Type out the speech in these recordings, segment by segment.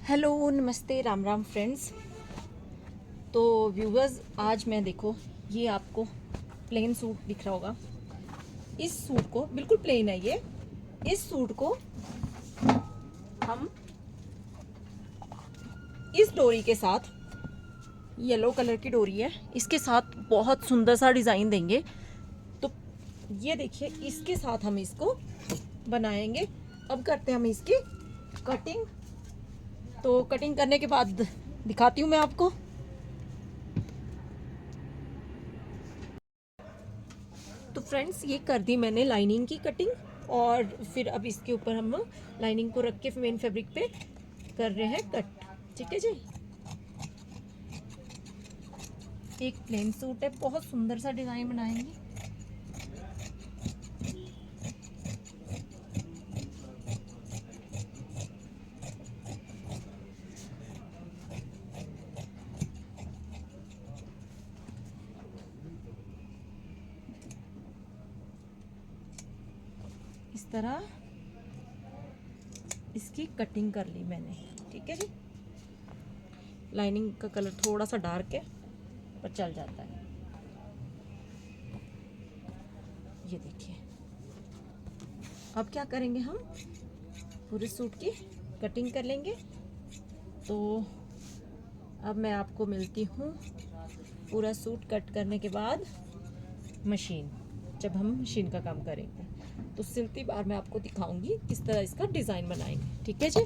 Hello नमस्ते Ram Ram friends. तो viewers, आज मैं देखो ये आपको प्लेन सूट दिख रहा होगा। इस सूट को बिल्कुल प्लेन है ये। इस सूट को हम इस डोरी के साथ, येलो कलर की डोरी है, इसके साथ बहुत सुंदर सा डिज़ाइन देंगे। तो ये देखिए, इसके साथ हम इसको बनाएंगे। अब करते हैं हम इसकी कटिंग। तो कटिंग करने के बाद दिखाती हूँ मैं आपको। तो फ्रेंड्स, ये कर दी मैंने लाइनिंग की कटिंग, और फिर अब इसके ऊपर हम लाइनिंग को रख के मेन फैब्रिक पे कर रहे हैं कट। ठीक है जी। एक प्लेन सूट है, बहुत सुंदर सा डिजाइन बनाएंगे। इस तरह इसकी कटिंग कर ली मैंने। ठीक है जी। लाइनिंग का कलर थोड़ा सा डार्क है, पर चल जाता है। ये देखिए, अब क्या करेंगे, हम पूरे सूट की कटिंग कर लेंगे। तो अब मैं आपको मिलती हूँ पूरा सूट कट करने के बाद मशीन, जब हम मशीन का काम करेंगे तो सिलती बार मैं आपको दिखाऊंगी किस तरह इसका डिज़ाइन बनाएंगे। ठीक है जी।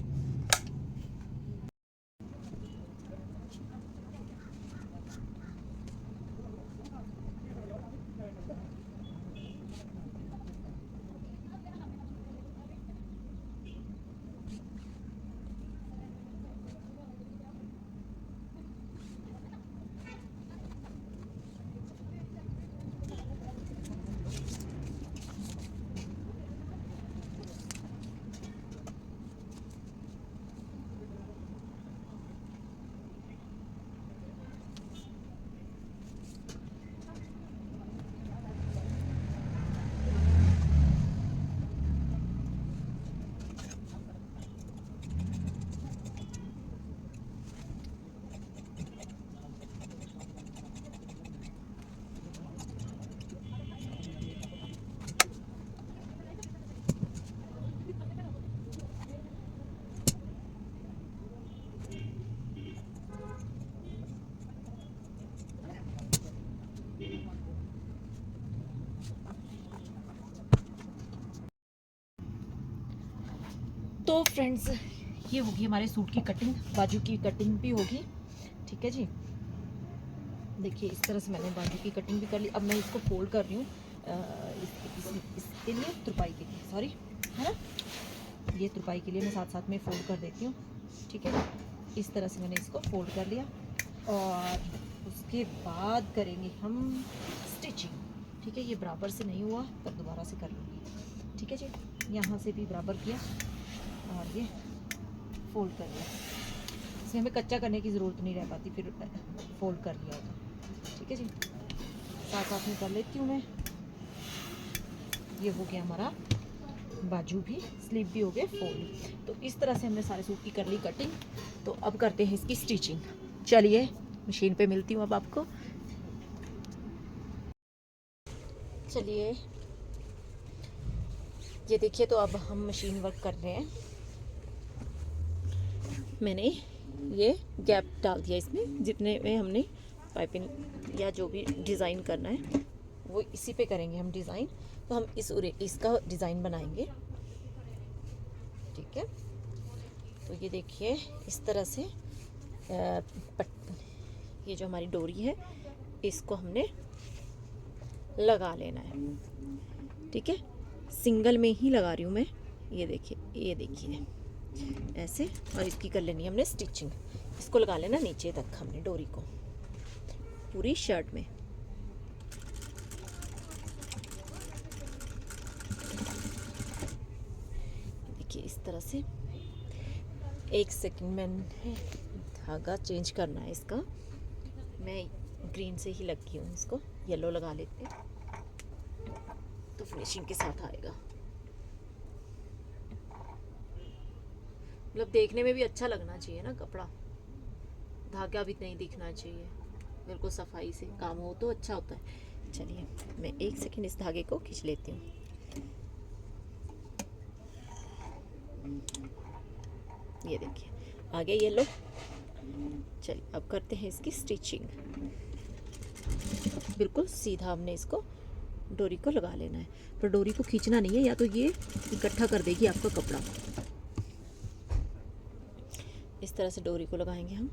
तो फ्रेंड्स, ये होगी हमारे सूट की कटिंग, बाजू की कटिंग भी होगी। ठीक है जी। देखिए, इस तरह से मैंने बाजू की कटिंग भी कर ली। अब मैं इसको फोल्ड कर रही हूँ इसके लिए, तुरपाई के लिए, सॉरी, है ना। ये तुरपाई के लिए मैं साथ साथ में फोल्ड कर देती हूँ। ठीक है, इस तरह से मैंने इसको फोल्ड कर लिया, और उसके बाद करेंगे हम स्टिचिंग। ठीक है, ये बराबर से नहीं हुआ तब दोबारा से कर लूँगी। ठीक है जी। यहाँ से भी बराबर किया और ये फोल्ड कर लिया। इसमें हमें कच्चा करने की ज़रूरत नहीं रह पाती, फिर फोल्ड कर लिया होगा। ठीक है जी। साथ साथ में कर लेती हूँ मैं। ये हो गया हमारा बाजू भी, स्लीव भी हो गए फोल्ड। तो इस तरह से हमने सारे सूट की कर ली कटिंग। तो अब करते हैं इसकी स्टिचिंग। चलिए, मशीन पे मिलती हूँ अब आपको। चलिए, ये देखिए, तो अब हम मशीन वर्क कर रहे हैं। मैंने ये गैप डाल दिया इसमें, जितने में हमने पाइपिंग या जो भी डिज़ाइन करना है वो इसी पे करेंगे हम डिज़ाइन। तो हम इसका डिज़ाइन बनाएंगे। ठीक है। तो ये देखिए, इस तरह से ये जो हमारी डोरी है, इसको हमने लगा लेना है। ठीक है, सिंगल में ही लगा रही हूँ मैं। ये देखिए, ये देखिए, ऐसे। और इसकी कर लेनी है हमने स्टिचिंग। इसको लगा लेना नीचे तक हमने डोरी को, पूरी शर्ट में। देखिए, इस तरह से। एक सेकंड, मैंने धागा चेंज करना है इसका। मैं ग्रीन से ही लगी हूँ, इसको येलो लगा लेते हैं तो फिनिशिंग के साथ आएगा। मतलब देखने में भी अच्छा लगना चाहिए ना कपड़ा, धागा भी नहीं दिखना चाहिए, बिल्कुल सफाई से काम हो तो अच्छा होता है। चलिए मैं 1 सेकंड इस धागे को खींच लेती हूँ। ये देखिए आ गया ये लो। चलिए अब करते हैं इसकी स्टिचिंग। बिल्कुल सीधा हमने इसको डोरी को लगा लेना है, पर डोरी को खींचना नहीं है, या तो ये इकट्ठा कर देगी आपका कपड़ा। इस तरह से डोरी को लगाएंगे हम।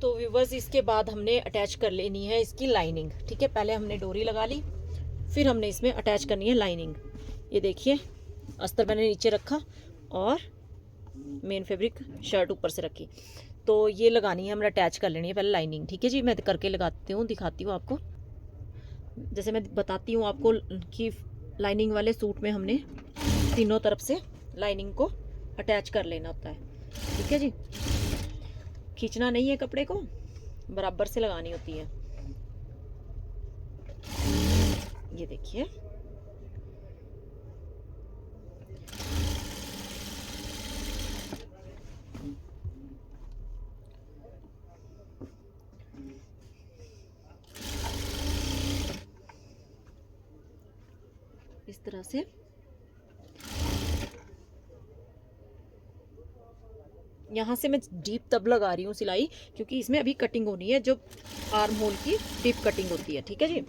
तो व्यूवर्स इसके बाद हमने अटैच कर लेनी है इसकी लाइनिंग। ठीक है, पहले हमने डोरी लगा ली, फिर हमने इसमें अटैच करनी है लाइनिंग। ये देखिए अस्तर मैंने नीचे रखा और मेन फैब्रिक शर्ट ऊपर से रखी, तो ये लगानी है, हमने अटैच कर लेनी है पहले लाइनिंग। ठीक है जी, मैं करके लगाती हूँ, दिखाती हूँ आपको। जैसे मैं बताती हूँ आपको कि लाइनिंग वाले सूट में हमने तीनों तरफ से लाइनिंग को अटैच कर लेना होता है। ठीक है जी, खींचना नहीं है कपड़े को, बराबर से लगानी होती है। ये देखिए इस तरह से। यहाँ से मैं डीप तब लगा रही हूँ सिलाई, क्योंकि इसमें अभी कटिंग होनी है, जो आर्म होल की डीप कटिंग होती है। ठीक है जी,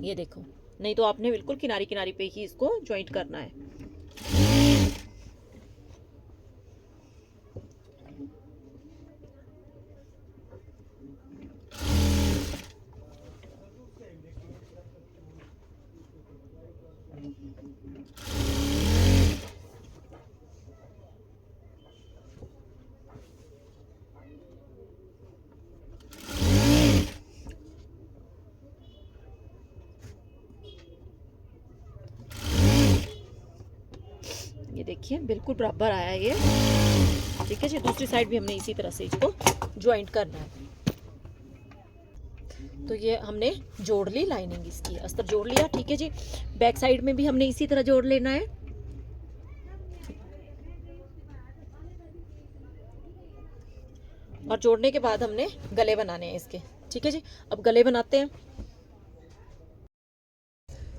ये देखो, नहीं तो आपने बिल्कुल किनारी किनारी पे ही इसको ज्वाइंट करना है। ये देखिए बिल्कुल बराबर आया ये। ठीक है जी, दूसरी साइड भी हमने इसी तरह से इसको ज्वाइंट करना है। तो ये हमने जोड़ ली लाइनिंग, इसकी अस्तर जोड़ लिया। ठीक है जी, बैक साइड में भी हमने इसी तरह जोड़ लेना है। और जोड़ने के बाद हमने गले बनाने हैं इसके। ठीक है जी, अब गले बनाते हैं।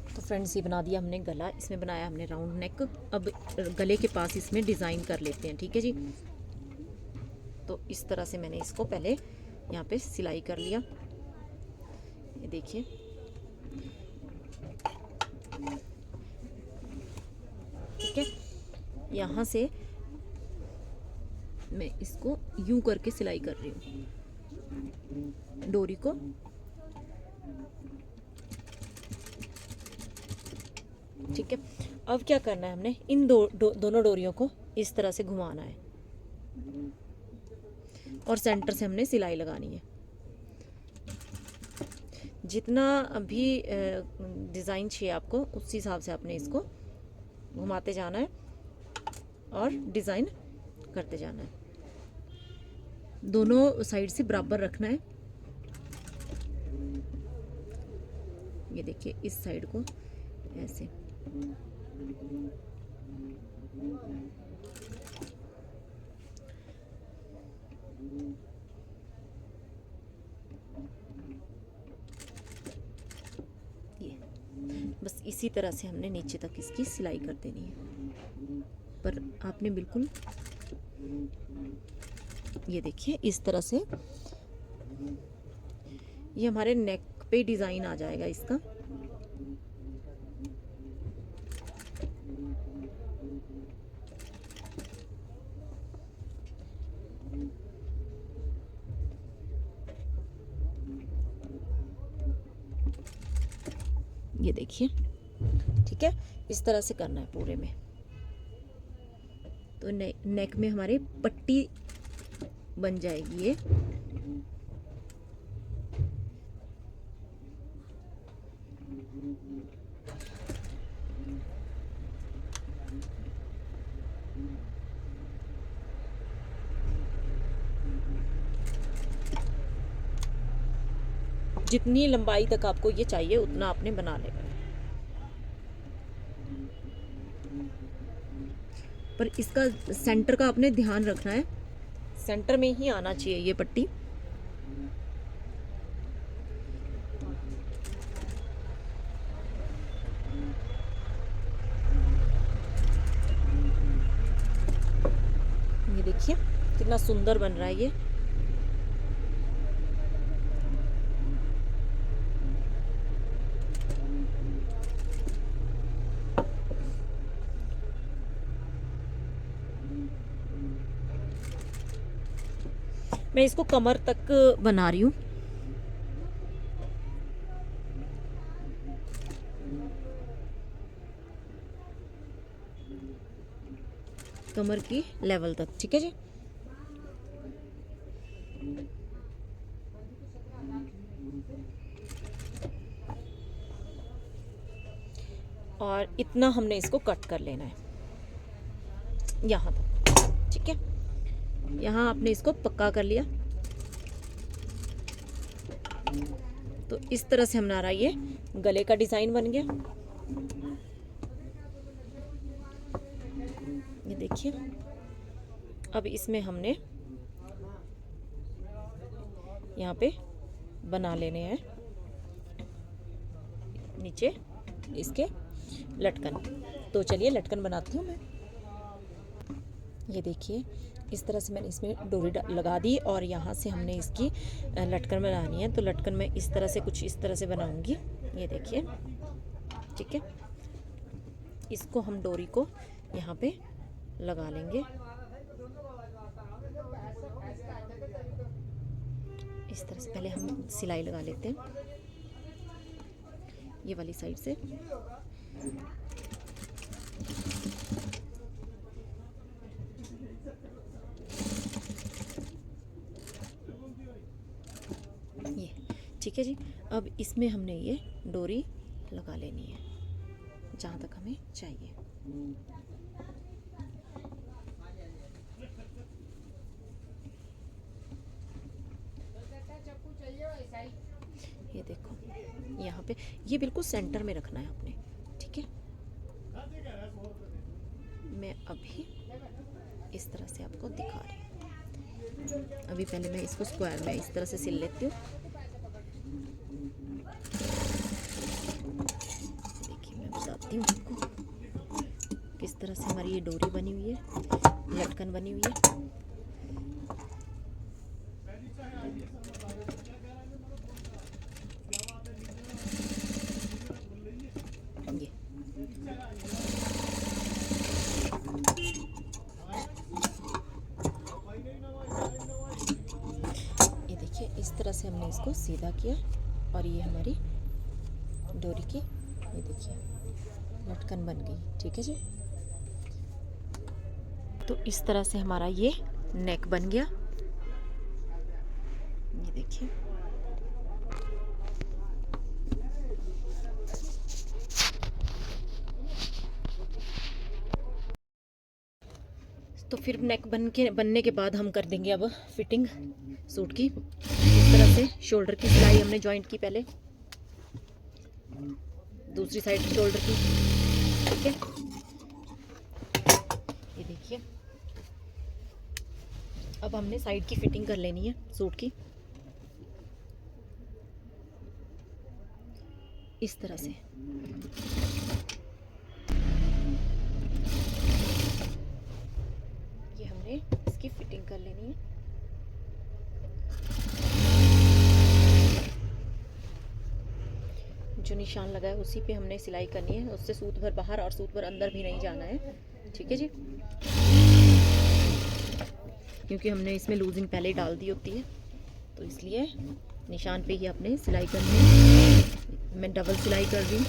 तो फ्रेंड्स ये बना दिया हमने गला, इसमें बनाया हमने राउंड नेक। अब गले के पास इसमें डिज़ाइन कर लेते हैं। ठीक है जी, तो इस तरह से मैंने इसको पहले यहाँ पे सिलाई कर लिया। ये देखिए, ठीक है, यहाँ से मैं इसको यूं करके सिलाई कर रही हूँ डोरी को। ठीक है, अब क्या करना है, हमने इन दोनों डोरियों को इस तरह से घुमाना है और सेंटर से हमने सिलाई लगानी है। जितना भी डिज़ाइन चाहिए आपको उस हिसाब से आपने इसको घुमाते जाना है और डिज़ाइन करते जाना है। दोनों साइड से बराबर रखना है। ये देखिए इस साइड को ऐसे, ये बस इसी तरह से हमने नीचे तक इसकी सिलाई कर देनी है। पर आपने बिल्कुल ये देखिए इस तरह से ये हमारे नेक पे डिज़ाइन आ जाएगा इसका। ये देखिए, ठीक है, इस तरह से करना है पूरे में। तो नेक में हमारे पट्टी बन जाएगी ये। जितनी लंबाई तक आपको ये चाहिए उतना आपने बना लेना है। पर इसका सेंटर का आपने ध्यान रखना है, सेंटर में ही आना चाहिए ये पट्टी। ये देखिए कितना सुंदर बन रहा है ये। मैं इसको कमर तक बना रही हूँ। कमर की लेवल तक, ठीक है जी। और इतना हमने इसको कट कर लेना है यहाँ तक, ठीक है। यहाँ आपने इसको पक्का कर लिया। तो इस तरह से हमारा ये गले का डिज़ाइन बन गया। ये देखिए, अब इसमें हमने यहाँ पे बना लेने हैं नीचे इसके लटकन। तो चलिए लटकन बनाती हूँ मैं। ये देखिए इस तरह से मैंने इसमें डोरी लगा दी और यहाँ से हमने इसकी लटकन बनानी है। तो लटकन मैं इस तरह से कुछ इस तरह से बनाऊंगी। ये देखिए, ठीक है। इसको हम डोरी को यहाँ पे लगा लेंगे इस तरह से। पहले हम सिलाई लगा लेते हैं ये वाली साइड से। ये ठीक है जी। अब इसमें हमने ये डोरी लगा लेनी है जहाँ तक हमें चाहिए। ये देखो यहाँ पे ये बिल्कुल सेंटर में रखना है आपने, ठीक है। मैं अभी इस तरह से आपको दिखा रही हूँ। अभी पहले मैं इसको स्क्वायर में इस तरह से सिल लेती हूँ। देखिए मैं बताती हूँ आपको किस तरह से हमारी ये डोरी बनी हुई है, लटकन बनी हुई है। ये देखिए इस तरह से हमने इसको सीधा किया और ये हमारी डोरी की ये देखिए लटकन बन गई, ठीक है जी। तो इस तरह से हमारा ये नेक बन गया। ये देखिए तो फिर नेक बनने के बाद हम कर देंगे अब फिटिंग सूट की। इस तरह से शोल्डर की सिलाई हमने जॉइंट की पहले, दूसरी साइड शोल्डर की, ठीक है। ये देखिए, अब हमने साइड की फिटिंग कर लेनी है सूट की इस तरह से। ये हमने इसकी फिटिंग कर लेनी है। जो निशान लगा है उसी पे हमने सिलाई करनी है, उससे सूत भर बाहर और सूत भर अंदर भी नहीं जाना है, ठीक है जी। क्योंकि हमने इसमें लूजिंग पहले ही डाल दी होती है, तो इसलिए निशान पे ही आपने सिलाई करनी है। मैं डबल सिलाई कर रही हूँ।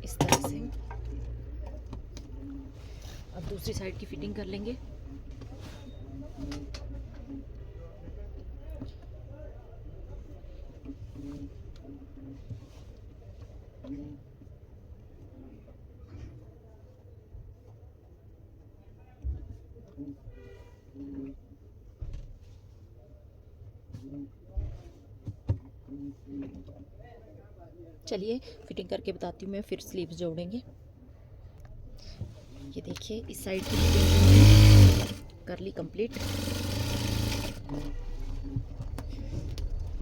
इस तरह से अब दूसरी साइड की फिटिंग कर लेंगे। चलिए फिटिंग करके बताती हूँ मैं, फिर स्लीव्स जोड़ेंगे। ये देखिए, इस साइड की फिटिंग कर ली कंप्लीट।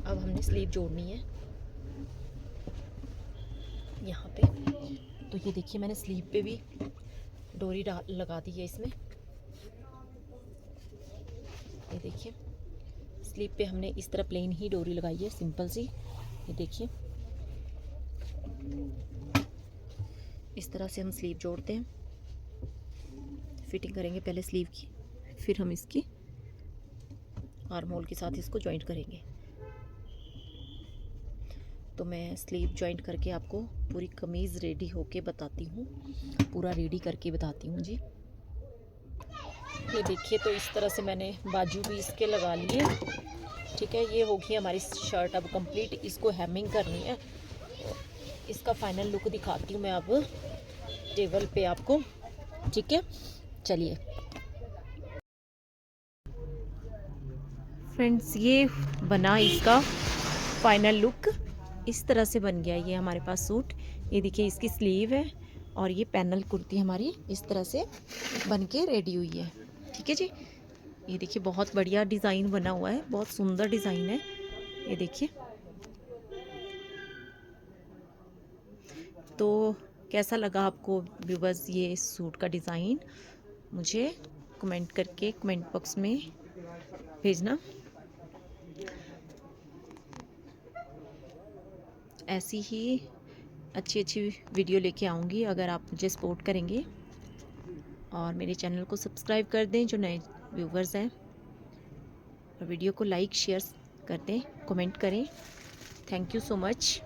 अब हमने स्लीव जोड़नी है यहाँ पे। तो ये देखिए, मैंने स्लीव पे भी डोरी लगा दी है इसमें। ये देखिए, स्लीव पे हमने इस तरह प्लेन ही डोरी लगाई है, सिंपल सी। ये देखिए, इस तरह से हम स्लीव जोड़ते हैं। फिटिंग करेंगे पहले स्लीव की, फिर हम इसकी आर्म होल के साथ इसको जॉइंट करेंगे। तो मैं स्लीव जॉइंट करके आपको पूरी कमीज़ रेडी होके बताती हूँ, पूरा रेडी करके बताती हूँ जी। ये देखिए, तो इस तरह से मैंने बाजू भी इसके लगा लिए, ठीक है। ये होगी हमारी शर्ट अब कंप्लीट। इसको हेमिंग करनी है। इसका फाइनल लुक दिखाती हूँ मैं अब टेबल पे आपको, ठीक है। चलिए फ्रेंड्स, ये बना इसका फाइनल लुक। इस तरह से बन गया ये हमारे पास सूट। ये देखिए, इसकी स्लीव है और ये पैनल कुर्ती हमारी इस तरह से बन के रेडी हुई है, ठीक है जी। ये देखिए, बहुत बढ़िया डिज़ाइन बना हुआ है, बहुत सुंदर डिज़ाइन है। ये देखिए, तो कैसा लगा आपको व्यूअर्स ये सूट का डिज़ाइन? मुझे कमेंट करके कमेंट बॉक्स में भेजना। ऐसी ही अच्छी अच्छी वीडियो लेके आऊँगी अगर आप मुझे सपोर्ट करेंगे। और मेरे चैनल को सब्सक्राइब कर दें जो नए व्यूवर्स हैं, और वीडियो को लाइक शेयर कर दें, कमेंट करें। Thank you so much.